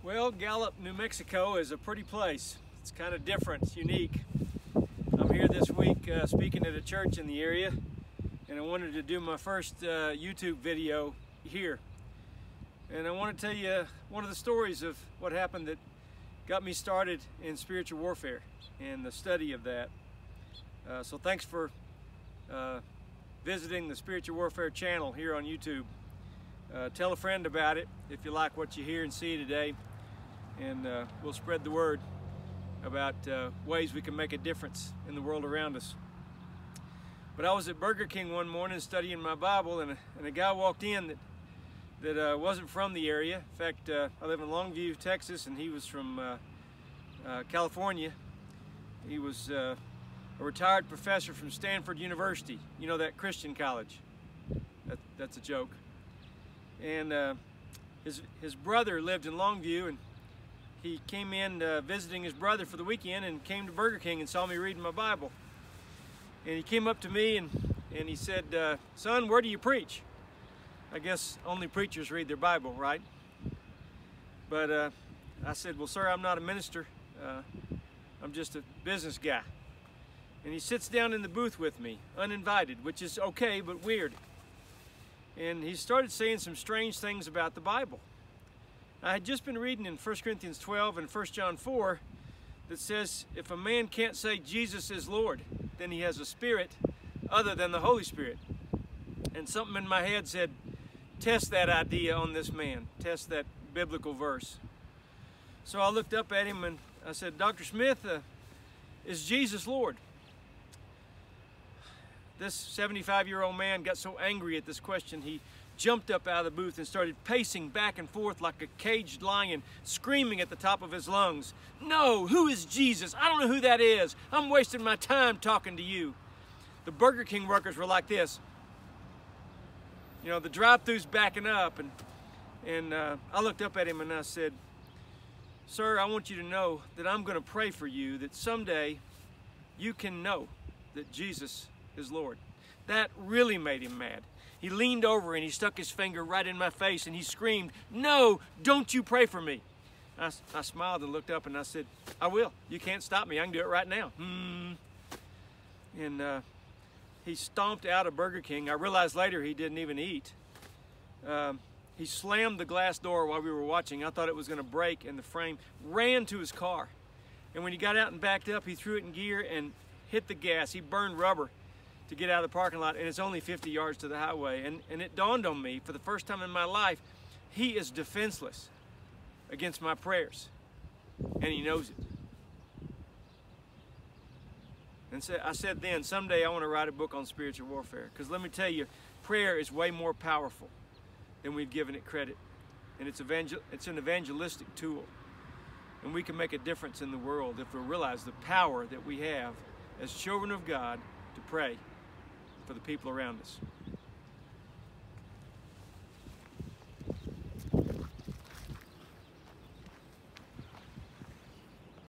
Well, Gallup, New Mexico is a pretty place. It's kind of different, it's unique. I'm here this week speaking at a church in the area, and I wanted to do my first YouTube video here. And I want to tell you one of the stories of what happened that got me started in spiritual warfare and the study of that. So thanks for visiting the Spiritual Warfare channel here on YouTube. Tell a friend about it if you like what you hear and see today, and we'll spread the word about ways we can make a difference in the world around us. But I was at BurgerKing one morning studying my Bible, and a guy walked in that wasn't from the area. In fact, I live in Longview, Texas, and he was from California. He was a retired professor from Stanford University. You know, that Christian college. That's a joke. And his brother lived in Longview, and he came in visiting his brother for the weekend and came to BurgerKing and saw me reading my Bible. And he came up to me and he said, "Son, where do you preach?" I guess only preachers read their Bible, right? But I said, "Well, sir, I'm not a minister. I'm just a business guy." And he sits down in the booth with me, uninvited, which is okay, but weird. And he started saying some strange things about the Bible. I had just been reading in 1 Corinthians 12 and 1 John 4 that says, if a man can't say Jesus is Lord, then he has a spirit other than the Holy Spirit. And something in my head said, test that idea on this man. Test that biblical verse. So I looked up at him and I said, "Dr. Smith, is Jesus Lord?" This 75-year-old man got so angry at this question, he jumped up out of the booth and started pacing back and forth like a caged lion, screaming at the top of his lungs, "No, who is Jesus? I don't know who that is. I'm wasting my time talking to you." The BurgerKing workers were like this. You know, the drive-thru's backing up, and I looked up at him and I said, "Sir, I want you to know that I'm going to pray for you that someday you can know that Jesus is Lord." That really made him mad. He leaned over and he stuck his finger right in my face and he screamed, "No, don't you pray for me." I smiled and looked up and I said, "I will. You can't stop me. I can do it right now." And he stomped out of BurgerKing. I realized later he didn't even eat. He slammed the glass door while we were watching. I thought it was going to break, and the frame ran to his car. And when he got out and backed up, he threw it in gear and hit the gas. He burned rubber to get out of the parking lot, and it's only 50 yards to the highway. And it dawned on me for the first time in my life, he is defenseless against my prayers, and he knows it. And so I said then, someday I want to write a book on spiritual warfare, because let me tell you, prayer is way more powerful than we've given it credit, and it's an evangelistic tool, and we can make a difference in the world if we realize the power that we have as children of God to pray for the people around us.